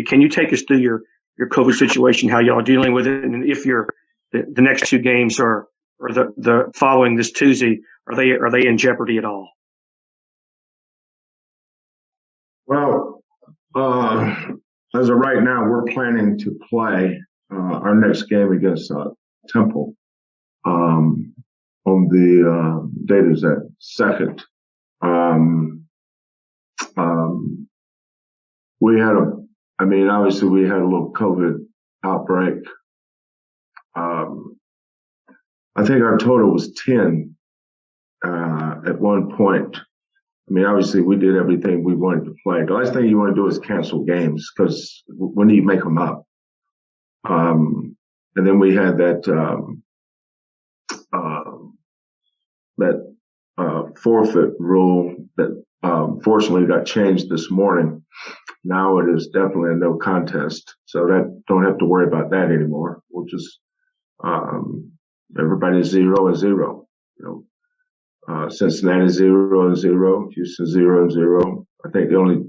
Can you take us through your COVID situation, how y'all are dealing with it, and if the next two games or the following this Tuesday, are they in jeopardy at all? Well, as of right now, we're planning to play our next game against Temple on the date is that 2nd. Obviously we had a little COVID outbreak. I think our total was 10 at one point. Obviously we did everything we wanted to play. The last thing you want to do is cancel games, because when do you make them up? And then we had that forfeit rule that fortunately got changed this morning. Now it is definitely a no contest, so that don't have to worry about that anymore. We'll just everybody's 0-0. Cincinnati 0-0, Houston 0-0. I think the only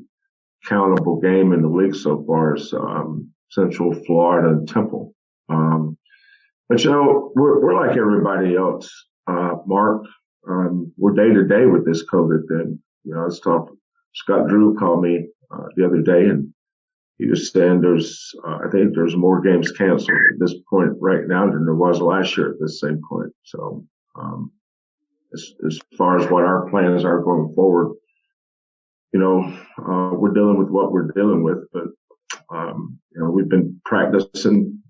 countable game in the league so far is Central Florida and Temple. But we're like everybody else, Mark. We're day to day with this COVID thing. Scott Drew called me the other day, and he was saying I think there's more games canceled at this point right now than there was last year at this same point. So, as far as what our plans are going forward, we're dealing with what we're dealing with, but, we've been practicing.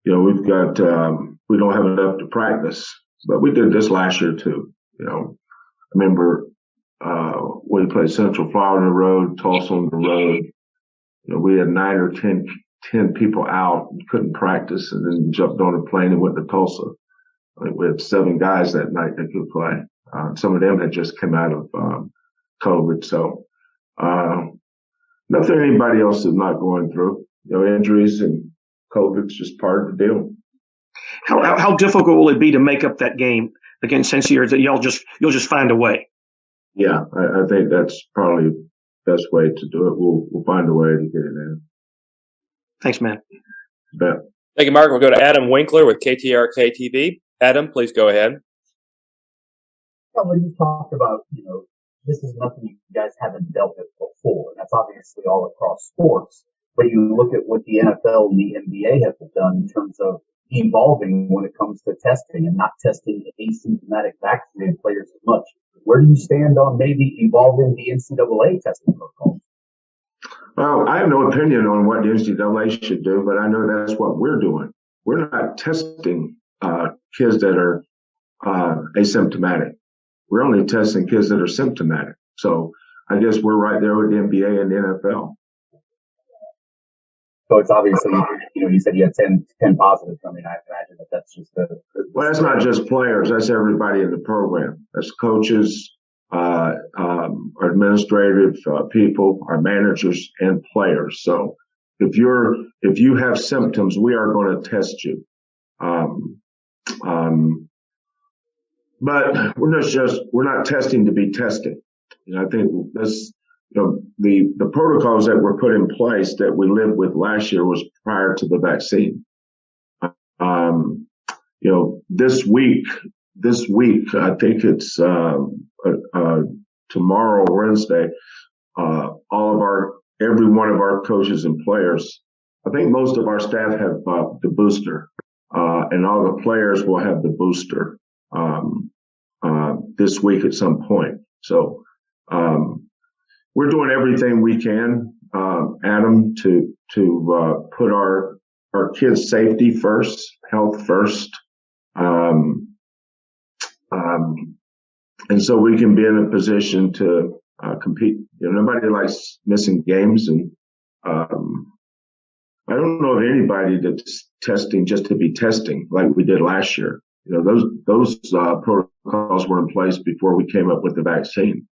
We've got, we don't have enough to practice, but we did this last year too. I remember, we played Central Florida on the road, Tulsa on the road. We had 9 or 10 people out and couldn't practice, and then jumped on a plane and went to Tulsa. I think we had 7 guys that night that could play. Some of them had just come out of COVID. So nothing anybody else is not going through. Injuries and COVID's just part of the deal. How difficult will it be to make up that game against Cincy, or that you'll just find a way? Yeah, I think that's probably the best way to do it. We'll find a way to get it in. Thanks, man. You bet. Thank you, Mark. We'll go to Adam Winkler with KTRK-TV. Adam, please go ahead. Well, when you talked about, this is nothing you guys haven't dealt with before. That's obviously all across sports. But you look at what the NFL and the NBA have done in terms of evolving when it comes to testing and not testing asymptomatic vaccinated players as much. Where do you stand on maybe evolving the NCAA testing protocol? Well, I have no opinion on what the NCAA should do, but I know that's what we're doing. We're not testing kids that are asymptomatic. We're only testing kids that are symptomatic. So I guess we're right there with the NBA and the NFL. So it's obviously, you said you had 10 positives. I mean, I imagine that's just well, that's not just players. That's everybody in the program. That's coaches, our administrative people, our managers, and players. So if you have symptoms, we are going to test you. But we're not testing to be testing. I think that's, the protocols that were put in place that we lived with last year was prior to the vaccine. This week, I think it's, tomorrow, Wednesday, every one of our coaches and players, I think most of our staff have the booster, and all the players will have the booster this week at some point. So we're doing everything we can, Adam, to put our kids' safety first, health first, and so we can be in a position to compete. Nobody likes missing games, and I don't know of anybody that's testing just to be testing like we did last year. Those protocols were in place before we came up with the vaccine.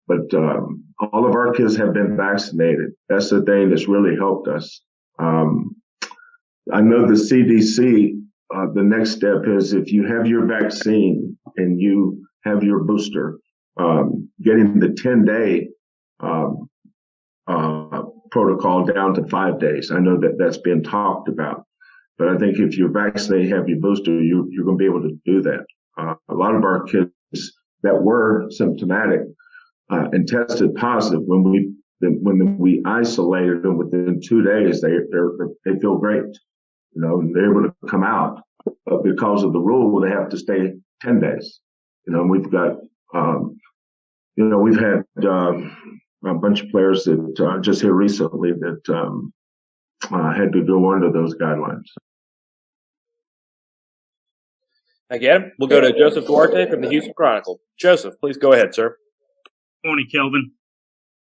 But all of our kids have been vaccinated. That's the thing that's really helped us. I know the CDC, the next step is if you have your vaccine and you have your booster, getting the 10-day protocol down to 5 days. I know that that's been talked about, but I think if you're vaccinated, have your booster, you're going to be able to do that. A lot of our kids that were symptomatic and tested positive, when we isolated them within 2 days, they feel great, and they're able to come out. But because of the rule, they have to stay 10 days. We've got, we've had a bunch of players that just here recently that had to go under those guidelines. Again, we'll go to Joseph Duarte from the Houston Chronicle. Joseph, please go ahead, sir. Good morning, Kelvin.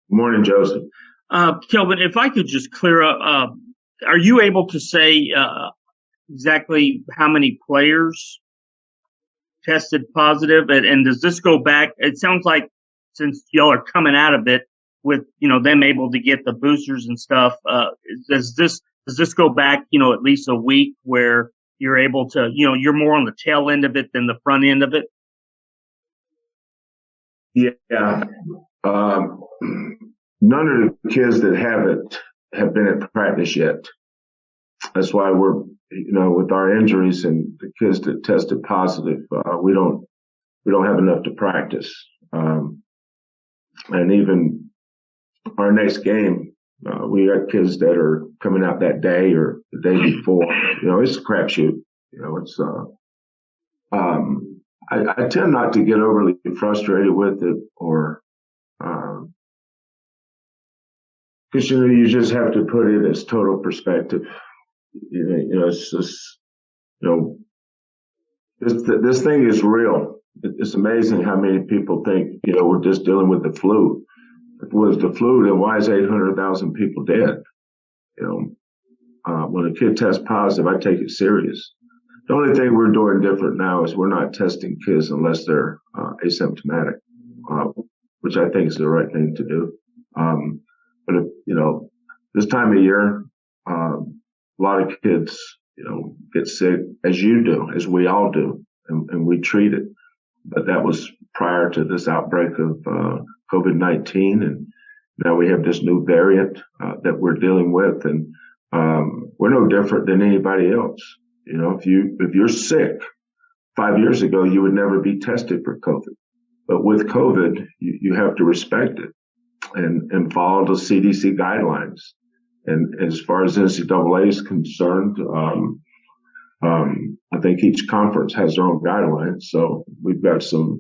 Good morning, Joseph. Kelvin, if I could just clear up, are you able to say exactly how many players tested positive? And does this go back? It sounds like since y'all are coming out of it with, them able to get the boosters and stuff, does this go back, at least a week where you're able to, you're more on the tail end of it than the front end of it? Yeah. None of the kids that have it have been at practice yet. That's why we're, with our injuries and the kids that tested positive, we don't have enough to practice. And even our next game, we got kids that are coming out that day or the day before. It's a crapshoot. It's I tend not to get overly frustrated with it, or because you just have to put it as total perspective. It's just this thing is real. It's amazing how many people think we're just dealing with the flu. If it was the flu, then why is 800,000 people dead? When a kid tests positive, I take it serious. The only thing we're doing different now is we're not testing kids unless they're asymptomatic, which I think is the right thing to do. But if, this time of year, a lot of kids, get sick, as you do, as we all do, and we treat it. But that was prior to this outbreak of COVID-19, and now we have this new variant that we're dealing with, and we're no different than anybody else. If you're sick, 5 years ago you would never be tested for COVID, but with COVID you have to respect it and follow the CDC guidelines. And as far as NCAA is concerned, I think each conference has their own guidelines. So we've got some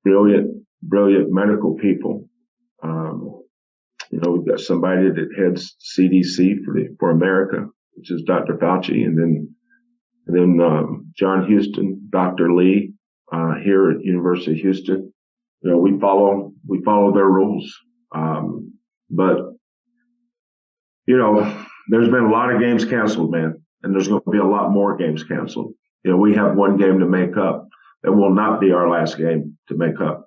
brilliant medical people. We've got somebody that heads CDC for America, which is Dr. Fauci, and then John Houston, Dr. Lee, here at University of Houston. We follow their rules. But there's been a lot of games canceled, man, and there's going to be a lot more games canceled. We have one game to make up. It will not be our last game to make up.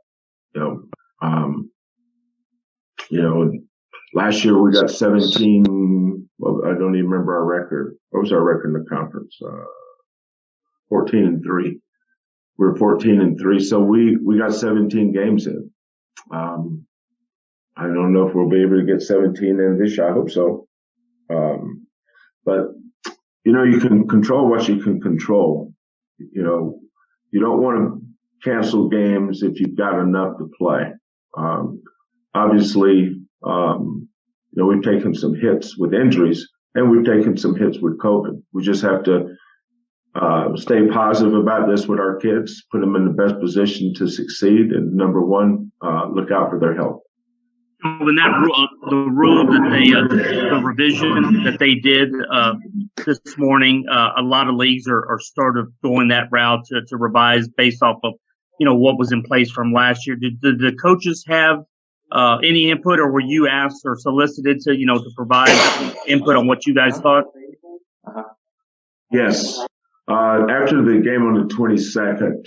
Last year we got 17. Well, I don't even remember our record. What was our record in the conference? 14-3. We're 14-3. So we got 17 games in. I don't know if we'll be able to get 17 in this year. I hope so. But you can control what you can control. You don't want to cancel games if you've got enough to play. Obviously, we've taken some hits with injuries and we've taken some hits with COVID. We just have to stay positive about this with our kids, put them in the best position to succeed, and number one, look out for their health. When that rule that the revision that they did this morning, a lot of leagues are started going that route to revise based off of what was in place from last year. Did the coaches have any input, or were you asked or solicited to provide input on what you guys thought? Yes. After the game on the 22nd,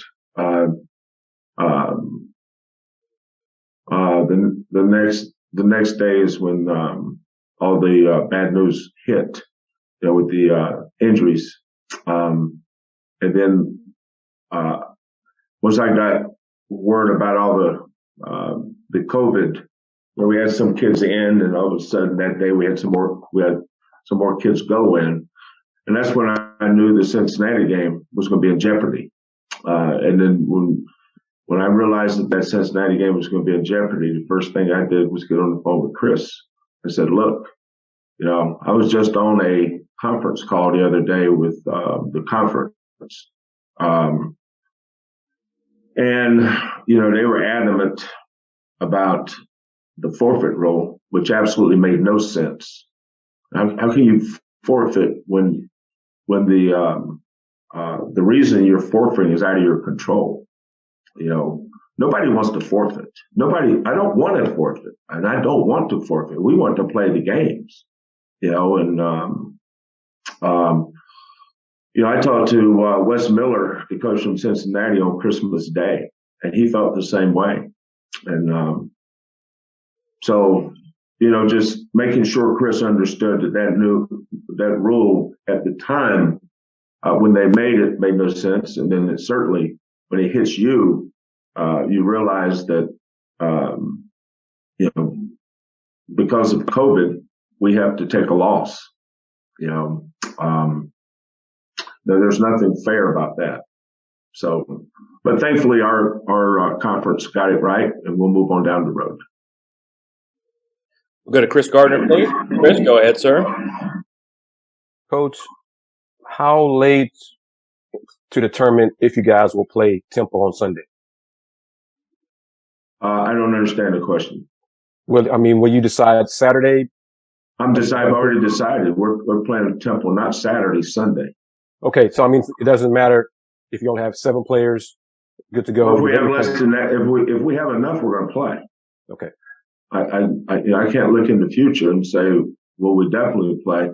the next day is when all the bad news hit, with the injuries, and then once I got word about all the COVID we had some kids in, and all of a sudden that day we had some more kids go in. And that's when I knew the Cincinnati game was going to be in jeopardy. And then when I realized that Cincinnati game was going to be in jeopardy, the first thing I did was get on the phone with Chris. I said, look, I was just on a conference call the other day with the conference. And, they were adamant about the forfeit rule, which absolutely made no sense. How can you forfeit when the reason you're forfeiting is out of your control? Nobody wants to forfeit. I don't want to forfeit, and I don't want to forfeit. We want to play the games, I talked to Wes Miller, the coach from Cincinnati, on Christmas Day, and he felt the same way. And so, just making sure Chris understood that rule at the time when they made it made no sense, and then it certainly when it hits you, you realize that because of COVID, we have to take a loss. There's nothing fair about that. So, but thankfully our conference got it right, and we'll move on down the road. We'll go to Chris Gardner, please. Chris, go ahead, sir. Coach, how late to determine if you guys will play Temple on Sunday? I don't understand the question. Well, will you decide Saturday? I've already decided. We're playing Temple, not Saturday, Sunday. Okay, so it doesn't matter if you only have 7 players, good to go. Well, if we have less than that, if we have enough, we're going to play. Okay. I can't look in the future and say, well, we definitely would play.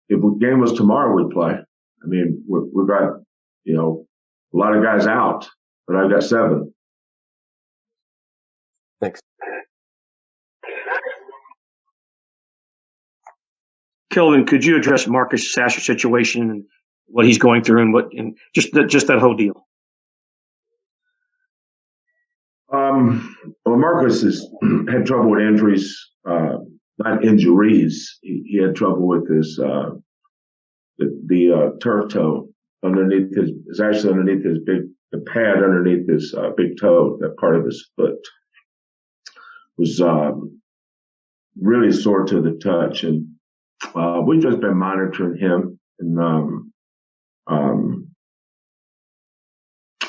If the game was tomorrow, we'd play. We've got, a lot of guys out, but I've got 7. Thanks. Kelvin, could you address Marcus Sasser's situation and what he's going through and just that whole deal? Well, Marcus has had trouble with injuries, not injuries. He had trouble with his the turf toe underneath the pad underneath his big toe. That part of his foot was really sore to the touch, and we've just been monitoring him. And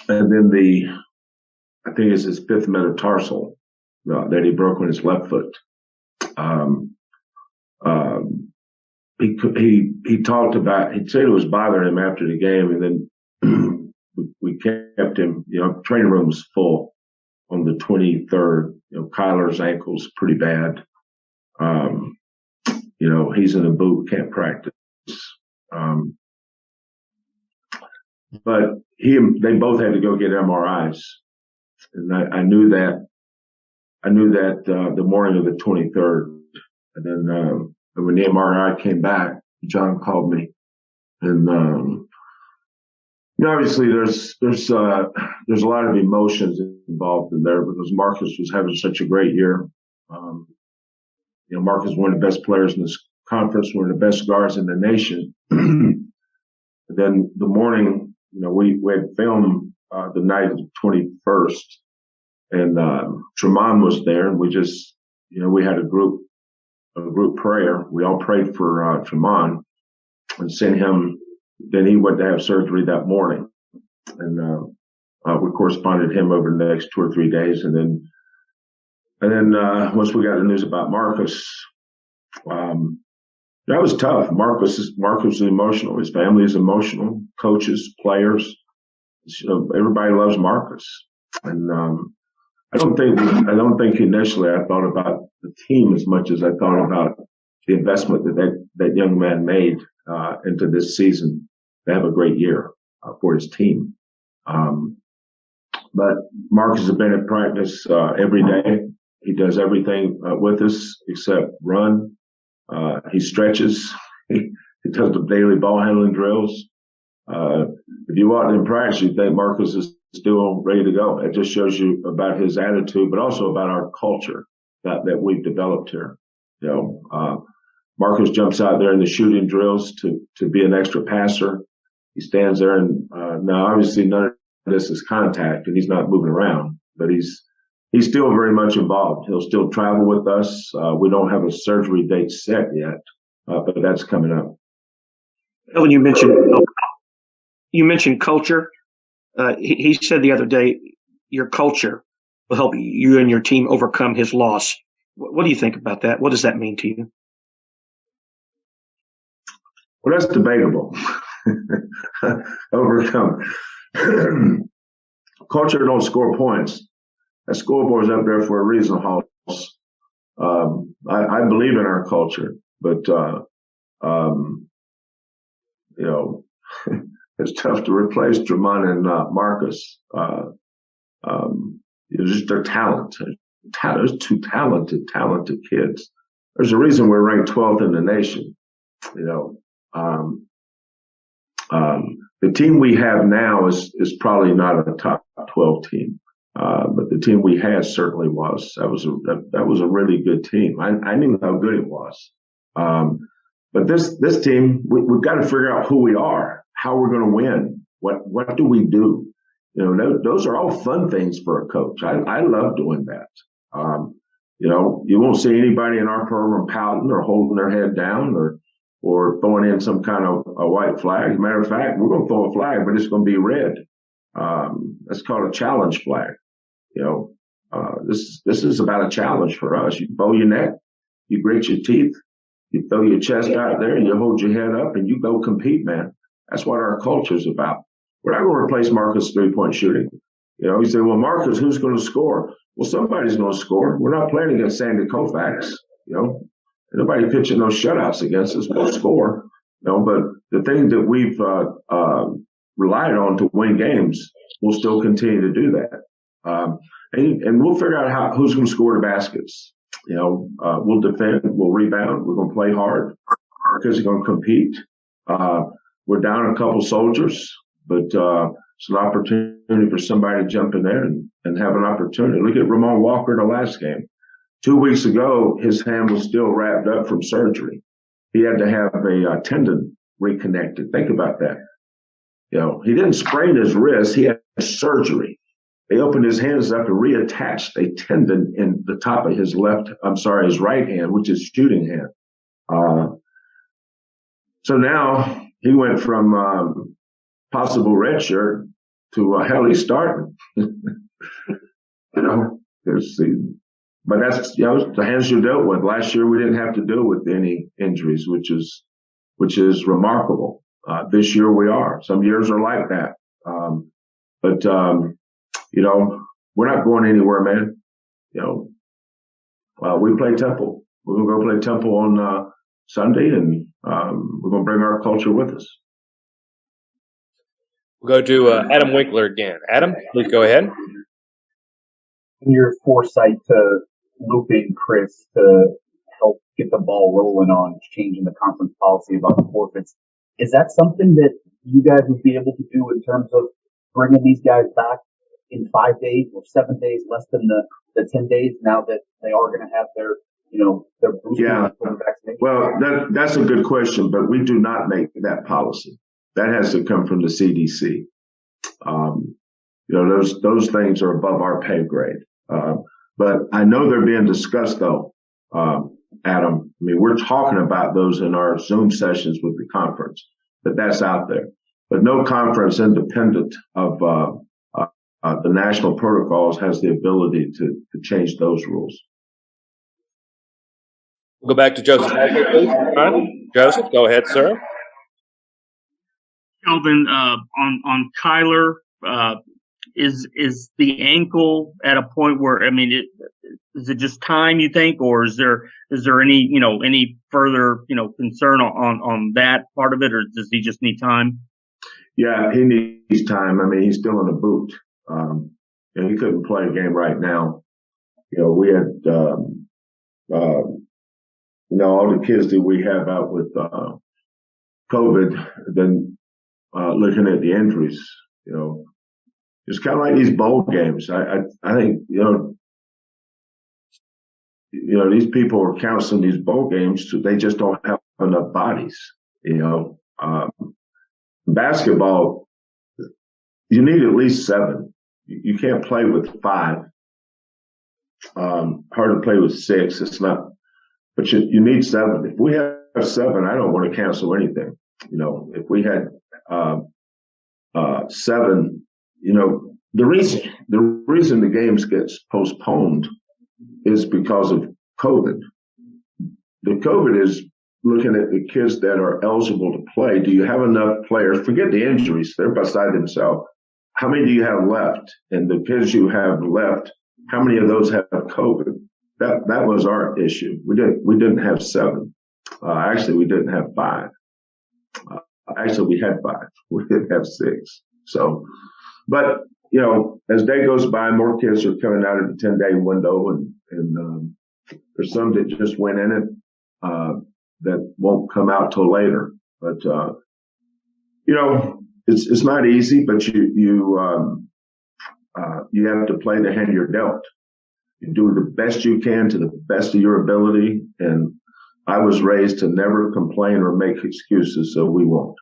then I think it's his 5th metatarsal that he broke on his left foot. He talked about, he said it was bothering him after the game, and then we kept him, training room was full on the 23rd. Kyler's ankle's pretty bad. He's in a boot, can't practice. But they both had to go get MRIs. And I knew that the morning of the 23rd. And then, when the MRI came back, John called me, and, obviously there's a lot of emotions involved in there because Marcus was having such a great year. Marcus is one of the best players in this conference, one of the best guards in the nation. Then the morning, we had filmed the night of the 21st, and Tramon was there, and we just, we had a group prayer. We all prayed for Tramon and sent him. Then he went to have surgery that morning, and we corresponded him over the next 2 or 3 days, and then once we got the news about Marcus, that was tough. Marcus is emotional. His family is emotional. Coaches, players, everybody loves Marcus. And I don't think initially I thought about the team as much as I thought about the investment that young man made into this season to have a great year for his team. But Marcus has been at practice every day. He does everything with us except run. He stretches. He does the daily ball handling drills. If you watch in practice, you think Marcus is still ready to go. It just shows you about his attitude, but also about our culture. that we've developed here. Marcus jumps out there in the shooting drills to be an extra passer. He stands there, and now obviously none of this is contact, and he's not moving around, but he's still very much involved. He'll still travel with us. We don't have a surgery date set yet, but that's coming up. When you mentioned culture, he said the other day, your culture will help you and your team overcome his loss. What do you think about that? What does that mean to you? Well, that's debatable. Overcome. Culture don't score points. That scoreboard's up there for a reason, Hoss. I believe in our culture, but it's tough to replace Tramon and Marcus. Just their talent. There's two talented kids. There's a reason we're ranked 12th in the nation. The team we have now is probably not a top 12 team, but the team we had certainly was. That was a really good team. I knew how good it was. But this team, we've got to figure out who we are, how we're going to win, what do we do. Those are all fun things for a coach. I love doing that. You won't see anybody in our program pouting or holding their head down or throwing in some kind of a white flag. As a matter of fact, we're going to throw a flag, but it's going to be red. That's called a challenge flag. This is about a challenge for us. You bow your neck, you grit your teeth, you throw your chest out there, and you hold your head up, and you go compete, man. That's what our culture is about. We're not going to replace Marcus' three-point shooting. You say, well, Marcus, who's going to score? Well, somebody's going to score. We're not playing against Sandy Koufax. Nobody pitching those shutouts against us will score. But the thing that we've relied on to win games, we'll still continue to do that. And we'll figure out who's going to score the baskets. We'll defend, we'll rebound, we're going to play hard. Marcus is going to compete. We're down a couple soldiers, but it's an opportunity for somebody to jump in there and have an opportunity. Look at Ramon Walker in the last game. 2 weeks ago, his hand was still wrapped up from surgery. He had to have a tendon reconnected. Think about that. He didn't sprain his wrist. He had surgery. They opened his hands up and reattached a tendon in the top of his his right hand, which is shooting hand. So now he went from possible redshirt to hell, he's starting. But that's the hands you're dealt with. Last year we didn't have to deal with any injuries, which is remarkable. This year we are. Some years are like that. But we're not going anywhere, man. We play Temple. We're gonna go play Temple on Sunday, and we're gonna bring our culture with us. We'll go to Adam Winkler again. Adam, please go ahead. Your foresight to looping Chris to help get the ball rolling on changing the conference policy about the forfeits. Is that something that you guys would be able to do in terms of bringing these guys back in 5 days or 7 days, less than the 10 days now that they are going to have their booster vaccination? Well, that's a good question, but we do not make that policy. That has to come from the CDC. Those things are above our pay grade. But I know they're being discussed, though, Adam. I mean, we're talking about those in our Zoom sessions with the conference, but that's out there. But no conference independent of the national protocols has the ability to change those rules. We'll go back to Joseph. Joseph, go ahead, sir. Kelvin, on Kyler, is the ankle at a point where, is it just time, you think, or is there any further concern on that part of it, or does he just need time? Yeah, he needs time. He's still in a boot. He couldn't play a game right now. We had all the kids that we have out with COVID, then looking at the injuries, it's kind of like these bowl games. I think, these people are counseling these bowl games, so they just don't have enough bodies. Basketball, you need at least 7. You can't play with 5. Hard to play with 6. It's not, but you need 7. If we have 7, I don't want to cancel anything. If we had 7, the reason the games gets postponed is because of COVID. The COVID is looking at the kids that are eligible to play. Do you have enough players? Forget the injuries; they're beside themselves. How many do you have left? And the kids you have left, how many of those have COVID? That was our issue. We didn't have 7. Actually, we didn't have 5. Actually, we had 5. We didn't have 6. So, but as day goes by, more kids are coming out of the 10-day window, and there's some that just went in it that won't come out till later. But it's not easy, but you have to play the hand you're dealt. You do the best you can to the best of your ability, and I was raised to never complain or make excuses, so we won't.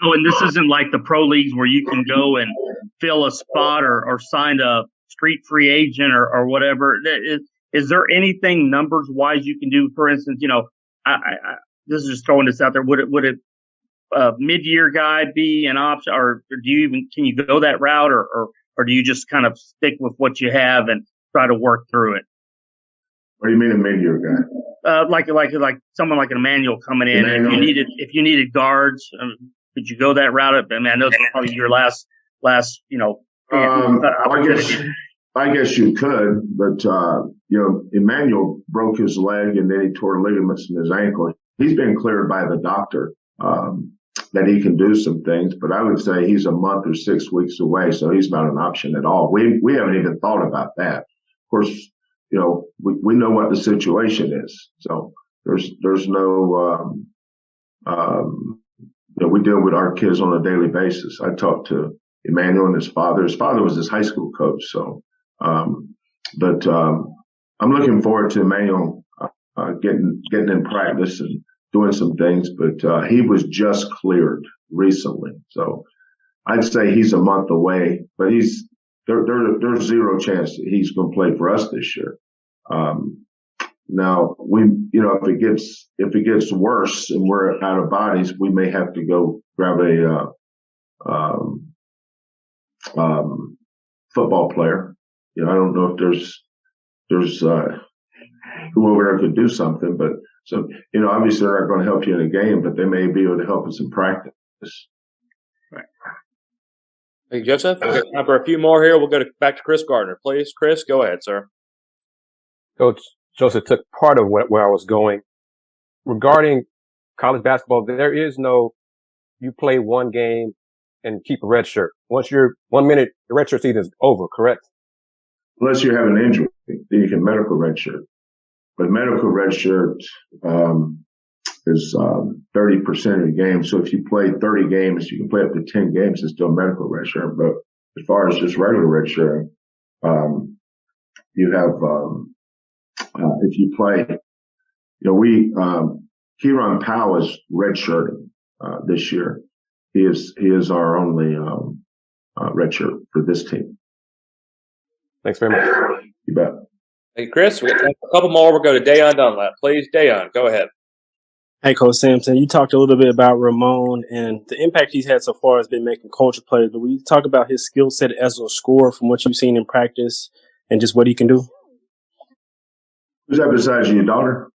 And this isn't like the pro leagues where you can go and fill a spot or sign a street free agent or whatever. Is there anything numbers wise you can do? For instance, I this is just throwing this out there. Would a mid-year guy be an option, or can you go that route, or do you just kind of stick with what you have and try to work through it? What do you mean a mid-year guy? Like someone like an Emmanuel coming in. If you needed guards, could you go that route? I mean, I know it's probably your last. I guess you could, but Emmanuel broke his leg and then he tore ligaments in his ankle. He's been cleared by the doctor that he can do some things, but I would say he's a month or 6 weeks away, so he's not an option at all. We haven't even thought about that. Of course, we know what the situation is, so there's no. We deal with our kids on a daily basis. I talk to Emmanuel and his father. His father was his high school coach, so. But I'm looking forward to Emmanuel getting in practice and doing some things. But he was just cleared recently, so I'd say he's a month away. But there's zero chance that he's going to play for us this year. Now if it gets worse and we're out of bodies, we may have to go grab a football player. I don't know if there's who over there could do something, but so obviously they're not going to help you in a game, but they may be able to help us in practice. Right. Thank you, Joseph. We've got time for a few more here. We'll go back to Chris Gardner, please. Chris, go ahead, sir. Coach Joseph took part of where I was going. Regarding college basketball, there is no you play one game and keep a red shirt. Once you're 1 minute, the red shirt season is over, correct? Unless you have an injury, then you can medical red shirt. But medical red shirt is 30% of the game. So if you play 30 games, you can play up to 10 games and still medical red shirt. But as far as just regular red shirt, you have if you play, Kieran Powell is red shirting this year. He is our only red shirt for this team. Thanks very much. You bet. Thank you, Chris. We got a couple more. We'll go to Dayon Dunlap. Please, Dayon, go ahead. Hey, Coach Sampson, you talked a little bit about Ramon and the impact he's had so far has been making culture plays. But will you talk about his skill set as a scorer from what you've seen in practice and just what he can do? Who's that besides you, your daughter?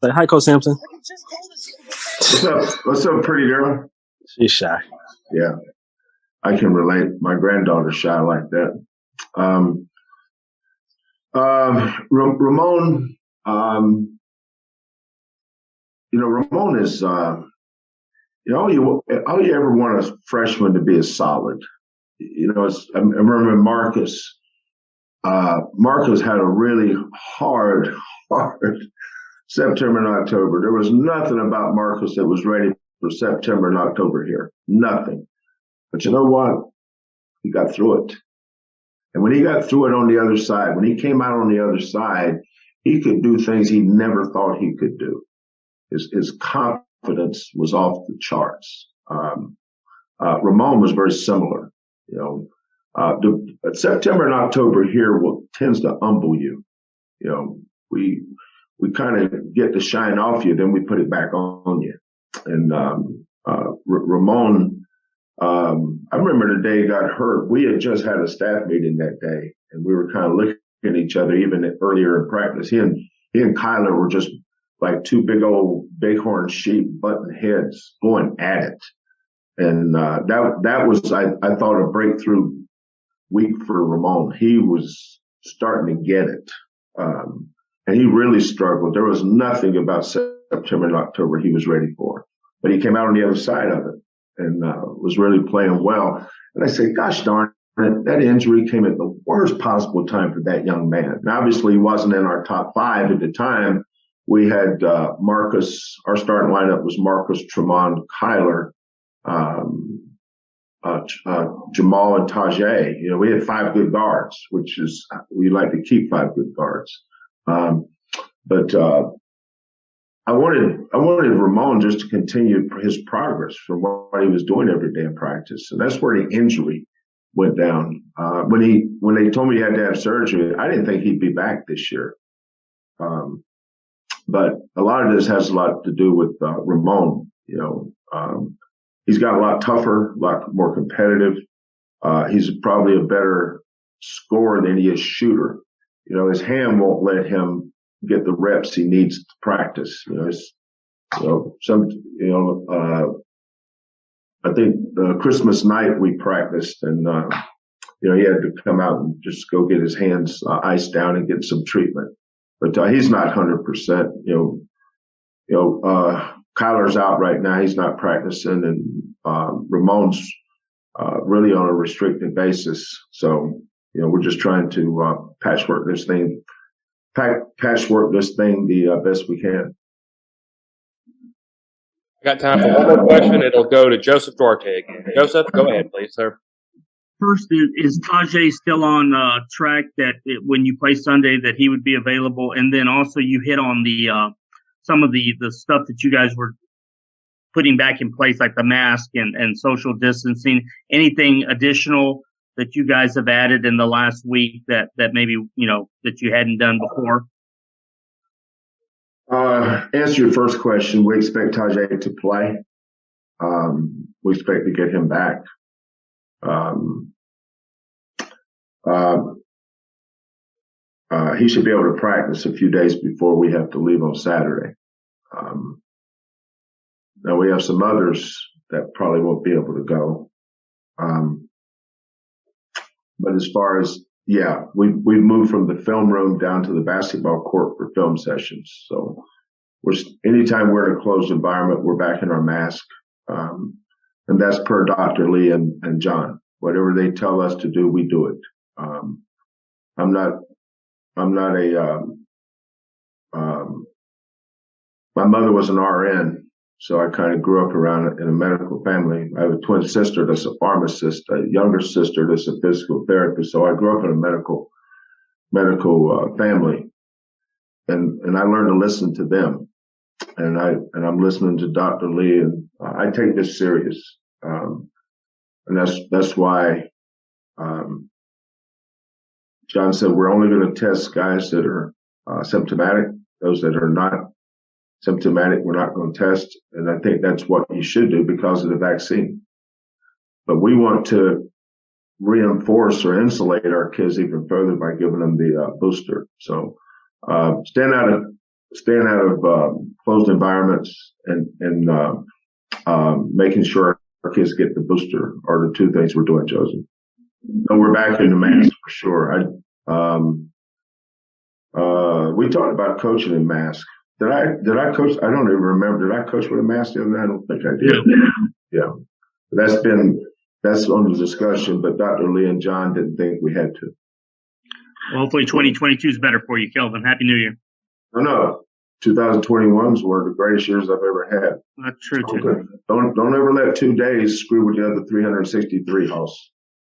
Hi, Coach Sampson. What's up, pretty girl? She's shy. Yeah, I can relate. My granddaughter's shy like that. Ramon, Ramon is, all you ever want a freshman to be is solid. I remember Marcus. Marcus had a really hard September and October. There was nothing about Marcus that was ready for September and October here. Nothing. But you know what? He got through it. And when he got through it on the other side, when he came out on the other side, he could do things he never thought he could do. His confidence was off the charts. Ramon was very similar. September and October here tends to humble you. We kind of get the shine off you, then we put it back on you. And Ramon, I remember the day he got hurt. We had just had a staff meeting that day, and we were kind of looking at each other even earlier in practice. He and Kyler were just like two big old bighorn sheep butting heads going at it. And that was, I thought, a breakthrough week for Ramon. He was starting to get it. And he really struggled. There was nothing about September and October he was ready for. But he came out on the other side of it and was really playing well. And I said, gosh darn it, that injury came at the worst possible time for that young man. And obviously he wasn't in our top 5 at the time. We had Marcus, our starting lineup was Marcus, Tramon, Kyler, Jamal, and Tajay. We had 5 good guards, which is, we like to keep 5 good guards. But I wanted Ramon just to continue his progress from what he was doing every day in practice. And that's where the injury went down. When they told me he had to have surgery, I didn't think he'd be back this year. But a lot of this has a lot to do with Ramon. He's got a lot tougher, a lot more competitive. He's probably a better scorer than he is shooter. His hand won't let him get the reps he needs to practice. I think Christmas night we practiced, and he had to come out and just go get his hands iced down and get some treatment. But he's not 100%. Kyler's out right now; he's not practicing, and Ramon's really on a restricted basis. So we're just trying to patchwork this thing the best we can. I got time for one more question. It'll go to Joseph Duarte again. Joseph, go ahead, please, sir. First, is Tajay still on track that when you play Sunday that he would be available? And then also you hit on the some of the stuff that you guys were putting back in place, like the mask and social distancing. Anything additional that you guys have added in the last week that maybe, that you hadn't done before? Answer your first question. We expect Tajay to play. We expect to get him back. He should be able to practice a few days before we have to leave on Saturday. Now we have some others that probably won't be able to go. But as far as, we've moved from the film room down to the basketball court for film sessions. So anytime we're in a closed environment, we're back in our mask. And that's per Dr. Lee and John. Whatever they tell us to do, we do it. I'm not my mother was an RN, so I kind of grew up around in a medical family. I have a twin sister that's a pharmacist, a younger sister that's a physical therapist. So I grew up in a medical family, and I learned to listen to them. And I'm listening to Dr. Lee, and I take this serious. And that's why John said we're only going to test guys that are symptomatic. Those that are not symptomatic, we're not going to test. And I think that's what you should do because of the vaccine. But we want to reinforce or insulate our kids even further by giving them the booster. So staying out of closed environments and making sure our kids get the booster are the two things we're doing, Joseph. So we're back in the mask for sure. We talked about coaching in mask. Did I coach? I don't even remember. Did I coach with a mask the other night? I don't think I did. Yeah. That's on the discussion, but Dr. Lee and John didn't think we had to. Well, hopefully 2022 is better for you, Kelvin. Happy New Year. No. 2021 is one of the greatest years I've ever had. That's true too. Okay. Don't ever let 2 days screw with the other 363, Hoss.